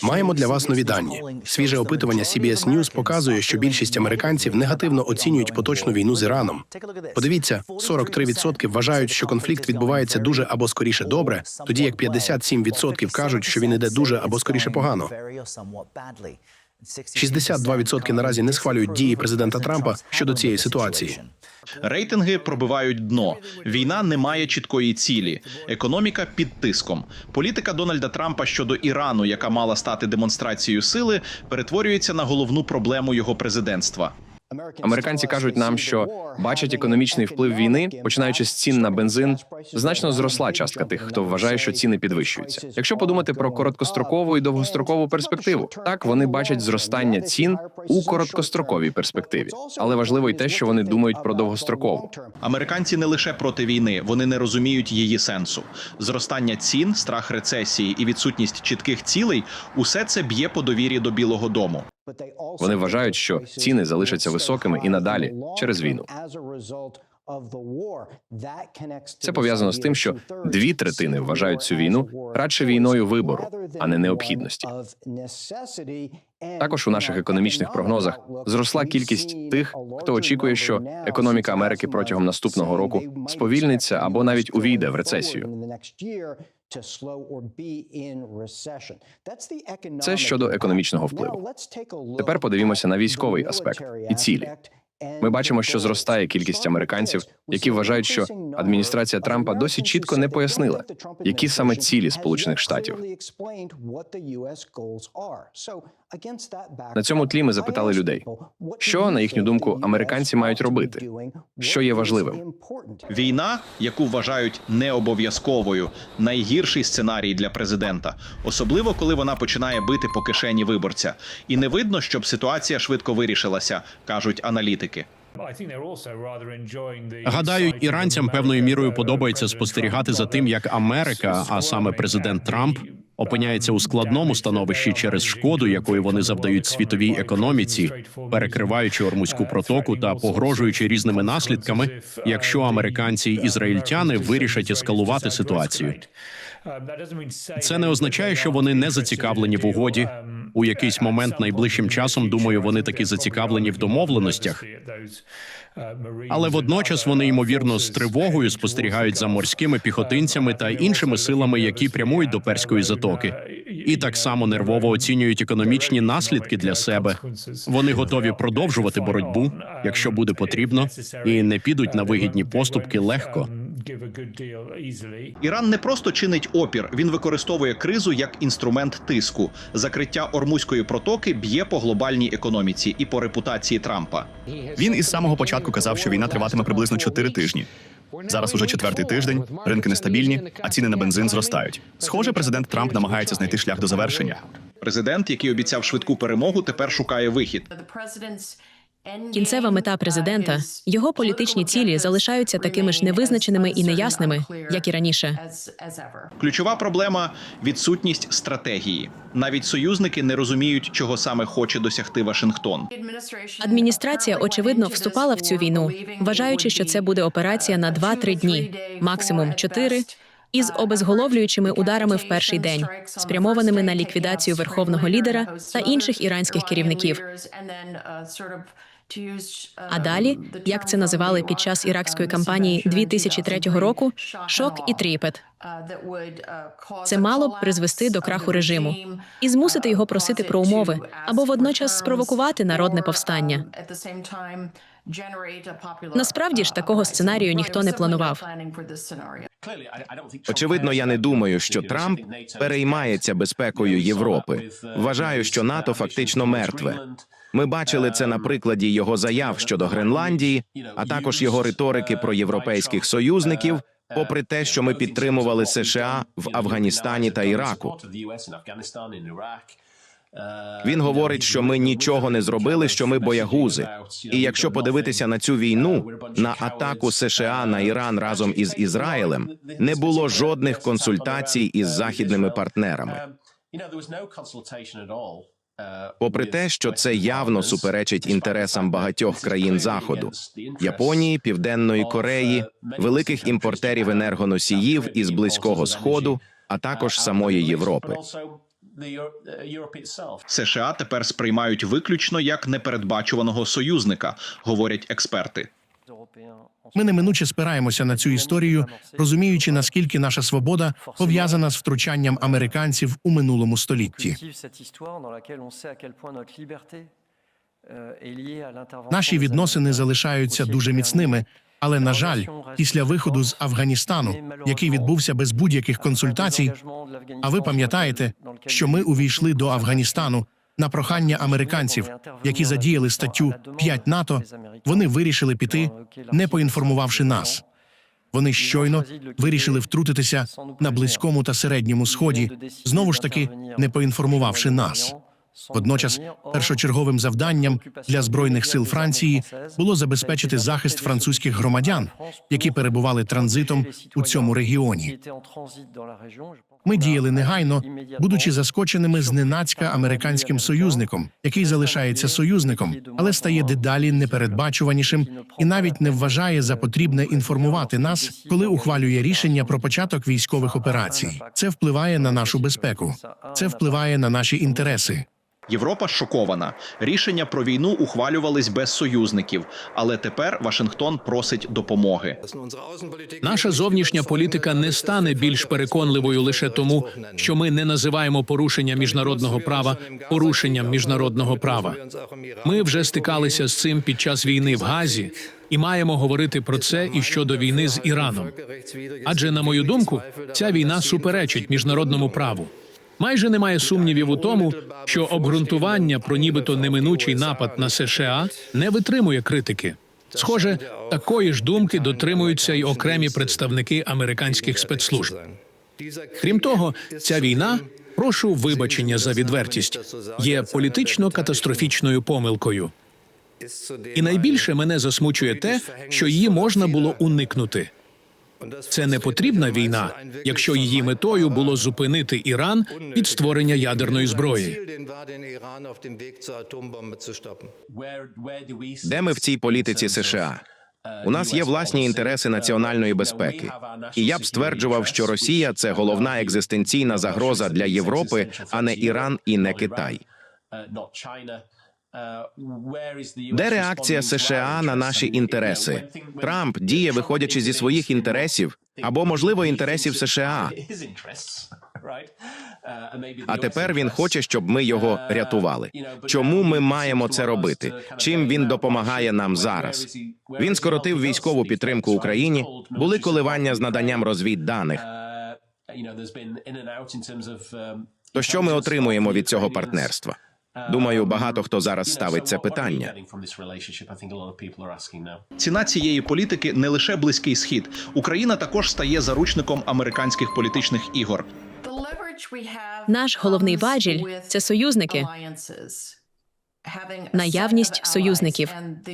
Маємо для вас нові дані. Свіже опитування CBS News показує, що більшість американців негативно оцінюють поточну війну з Іраном. Подивіться, 43% вважають, що конфлікт відбувається дуже або скоріше добре, тоді як 57% кажуть, що він іде дуже або скоріше погано. 62% наразі не схвалюють дії президента Трампа щодо цієї ситуації. Рейтинги пробивають дно. Війна не має чіткої цілі. Економіка під тиском. Політика Дональда Трампа щодо Ірану, яка мала стати демонстрацією сили, перетворюється на головну проблему його президентства. Американці кажуть нам, що бачать економічний вплив війни, починаючи з цін на бензин, значно зросла частка тих, хто вважає, що ціни підвищуються. Якщо подумати про короткострокову і довгострокову перспективу, так, вони бачать зростання цін у короткостроковій перспективі. Але важливо й те, що вони думають про довгострокову. Американці не лише проти війни, вони не розуміють її сенсу. Зростання цін, страх рецесії і відсутність чітких цілей – усе це б'є по довірі до Білого дому. Вони вважають, що ціни залишаться високими і надалі через війну. Це пов'язано з тим, що 2/3 вважають цю війну радше війною вибору, а не необхідності. Також у наших економічних прогнозах зросла кількість тих, хто очікує, що економіка Америки протягом наступного року сповільниться або навіть увійде в рецесію. Це щодо економічного впливу. Тепер подивімося на військовий аспект і цілі. Ми бачимо, що зростає кількість американців, які вважають, що адміністрація Трампа досі чітко не пояснила, які саме цілі Сполучених Штатів. На цьому тлі ми запитали людей, що, на їхню думку, американці мають робити, що є важливим. Війна, яку вважають необов'язковою, найгірший сценарій для президента, особливо коли вона починає бити по кишені виборця. І не видно, щоб ситуація швидко вирішилася, кажуть аналітики. Гадаю, іранцям певною мірою подобається спостерігати за тим, як Америка, а саме президент Трамп, опиняється у складному становищі через шкоду, якою вони завдають світовій економіці, перекриваючи Ормузьку протоку та погрожуючи різними наслідками, якщо американці і ізраїльтяни вирішать ескалувати ситуацію. Це не означає, що вони не зацікавлені в угоді. У якийсь момент найближчим часом, думаю, вони таки зацікавлені в домовленостях. Але водночас вони, ймовірно, з тривогою спостерігають за морськими піхотинцями та іншими силами, які прямують до Перської затоки. І так само нервово оцінюють економічні наслідки для себе. Вони готові продовжувати боротьбу, якщо буде потрібно, і не підуть на вигідні поступки легко. Іран не просто чинить опір, він використовує кризу як інструмент тиску. Закриття Ормузької протоки б'є по глобальній економіці і по репутації Трампа. Він із самого початку казав, що війна триватиме приблизно 4 тижні. Зараз уже 4-й тиждень, ринки нестабільні, а ціни на бензин зростають. Схоже, президент Трамп намагається знайти шлях до завершення. Президент, який обіцяв швидку перемогу, тепер шукає вихід. Кінцева мета президента, його політичні цілі залишаються такими ж невизначеними і неясними, як і раніше. Ключова проблема – відсутність стратегії. Навіть союзники не розуміють, чого саме хоче досягти Вашингтон. Адміністрація, очевидно, вступала в цю війну, вважаючи, що це буде операція на 2-3 дні, максимум 4, із обезголовлюючими ударами в перший день, спрямованими на ліквідацію верховного лідера та інших іранських керівників. А далі, як це називали під час іракської кампанії 2003 року, шок і тріпет. Це мало б призвести до краху режиму і змусити його просити про умови, або водночас спровокувати народне повстання. Насправді ж, такого сценарію ніхто не планував. Очевидно, я не думаю, що Трамп переймається безпекою Європи. Вважаю, що НАТО фактично мертве. Ми бачили це на прикладі його заяв щодо Гренландії, а також його риторики про європейських союзників, попри те, що ми підтримували США в Афганістані та Іраку. Він говорить, що ми нічого не зробили, що ми боягузи. І якщо подивитися на цю війну, на атаку США на Іран разом із Ізраїлем, не було жодних консультацій із західними партнерами. Попри те, що це явно суперечить інтересам багатьох країн Заходу – Японії, Південної Кореї, великих імпортерів енергоносіїв із Близького Сходу, а також самої Європи. США тепер сприймають виключно як непередбачуваного союзника, говорять експерти. Ми неминуче спираємося на цю історію, розуміючи, наскільки наша свобода пов'язана з втручанням американців у минулому столітті. Наші відносини залишаються дуже міцними, але, на жаль, після виходу з Афганістану, який відбувся без будь-яких консультацій, а ви пам'ятаєте, що ми увійшли до Афганістану на прохання американців, які задіяли статтю 5 НАТО, вони вирішили піти, не поінформувавши нас. Вони щойно вирішили втрутитися на Близькому та Середньому Сході, знову ж таки, не поінформувавши нас. Водночас, першочерговим завданням для Збройних сил Франції було забезпечити захист французьких громадян, які перебували транзитом у цьому регіоні. Ми діяли негайно, будучи заскоченими зненацька американським союзником, який залишається союзником, але стає дедалі непередбачуванішим і навіть не вважає за потрібне інформувати нас, коли ухвалює рішення про початок військових операцій. Це впливає на нашу безпеку. Це впливає на наші інтереси. Європа шокована. Рішення про війну ухвалювались без союзників, але тепер Вашингтон просить допомоги. Наша зовнішня політика не стане більш переконливою лише тому, що ми не називаємо порушення міжнародного права порушенням міжнародного права. Ми вже стикалися з цим під час війни в Газі і маємо говорити про це і щодо війни з Іраном. Адже, на мою думку, ця війна суперечить міжнародному праву. Майже немає сумнівів у тому, що обґрунтування про нібито неминучий напад на США не витримує критики. Схоже, такої ж думки дотримуються й окремі представники американських спецслужб. Крім того, ця війна, прошу вибачення за відвертість, є політично-катастрофічною помилкою. І найбільше мене засмучує те, що її можна було уникнути. Це не потрібна війна, якщо її метою було зупинити Іран від створення ядерної зброї. Де ми в цій політиці США? У нас є власні інтереси національної безпеки. І я б стверджував, що Росія – це головна екзистенційна загроза для Європи, а не Іран і не Китай. Де реакція США на наші інтереси? Трамп діє, виходячи зі своїх інтересів, або, можливо, інтересів США. А тепер він хоче, щоб ми його рятували. Чому ми маємо це робити? Чим він допомагає нам зараз? Він скоротив військову підтримку Україні, були коливання з наданням розвідданих. То що ми отримуємо від цього партнерства? Думаю, багато хто зараз ставить це питання. Ціна цієї політики не лише Близький Схід. Україна також стає заручником американських політичних ігор. Наш головний важіль – це союзники. Наявність союзників.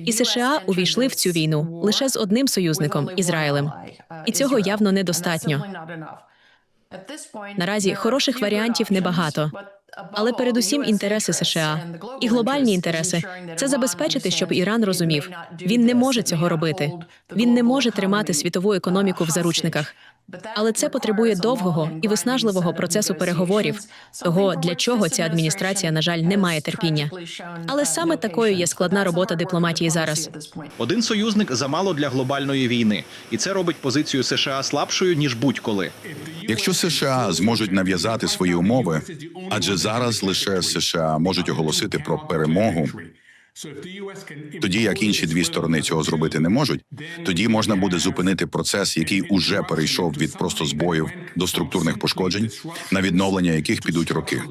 І США увійшли в цю війну лише з одним союзником – Ізраїлем. І цього явно недостатньо. Наразі хороших варіантів небагато. Але передусім інтереси США і глобальні інтереси – це забезпечити, щоб Іран розумів, він не може цього робити. Він не може тримати світову економіку в заручниках. Але це потребує довгого і виснажливого процесу переговорів, того, для чого ця адміністрація, на жаль, не має терпіння. Але саме такою є складна робота дипломатії зараз. Один союзник замало для глобальної війни. І це робить позицію США слабшою, ніж будь-коли. Якщо США зможуть нав'язати свої умови, адже зараз лише США можуть оголосити про перемогу, тоді як інші дві сторони цього зробити не можуть, тоді можна буде зупинити процес, який уже перейшов від просто збоїв до структурних пошкоджень, на відновлення яких підуть роки.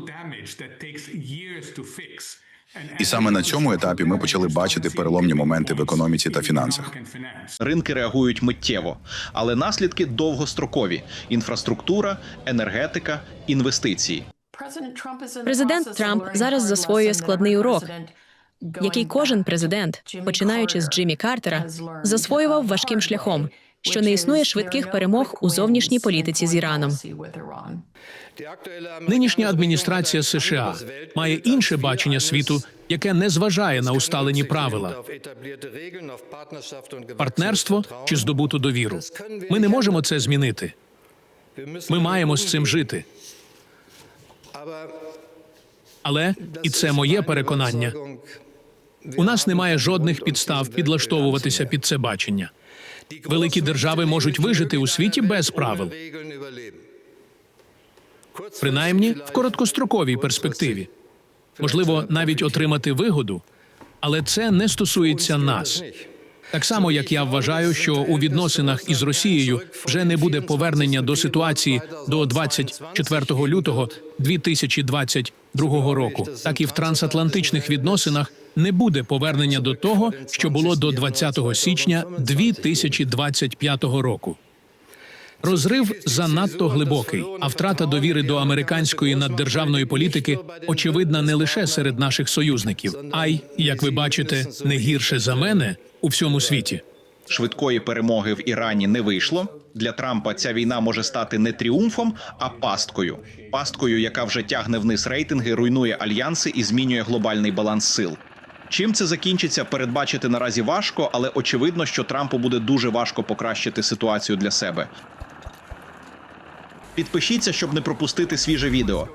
І саме на цьому етапі ми почали бачити переломні моменти в економіці та фінансах. Ринки реагують миттєво, але наслідки довгострокові – інфраструктура, енергетика, інвестиції. Президент Трамп зараз засвоює складний урок, який кожен президент, починаючи з Джиммі Картера, засвоював важким шляхом, що не існує швидких перемог у зовнішній політиці з Іраном. Нинішня адміністрація США має інше бачення світу, яке не зважає на усталені правила. Партнерство чи здобуту довіру. Ми не можемо це змінити. Ми маємо з цим жити. Але, і це моє переконання, у нас немає жодних підстав підлаштовуватися під це бачення. Великі держави можуть вижити у світі без правил. Принаймні, в короткостроковій перспективі. Можливо, навіть отримати вигоду, але це не стосується нас. Так само, як я вважаю, що у відносинах із Росією вже не буде повернення до ситуації до 24 лютого 2022 року, так і в трансатлантичних відносинах не буде повернення до того, що було до 20 січня 2025 року. Розрив занадто глибокий, а втрата довіри до американської наддержавної політики очевидна не лише серед наших союзників, а й, як ви бачите, не гірше за мене у всьому світі. Швидкої перемоги в Ірані не вийшло. Для Трампа ця війна може стати не тріумфом, а пасткою. Пасткою, яка вже тягне вниз рейтинги, руйнує альянси і змінює глобальний баланс сил. Чим це закінчиться, передбачити наразі важко, але очевидно, що Трампу буде дуже важко покращити ситуацію для себе. Підпишіться, щоб не пропустити свіже відео.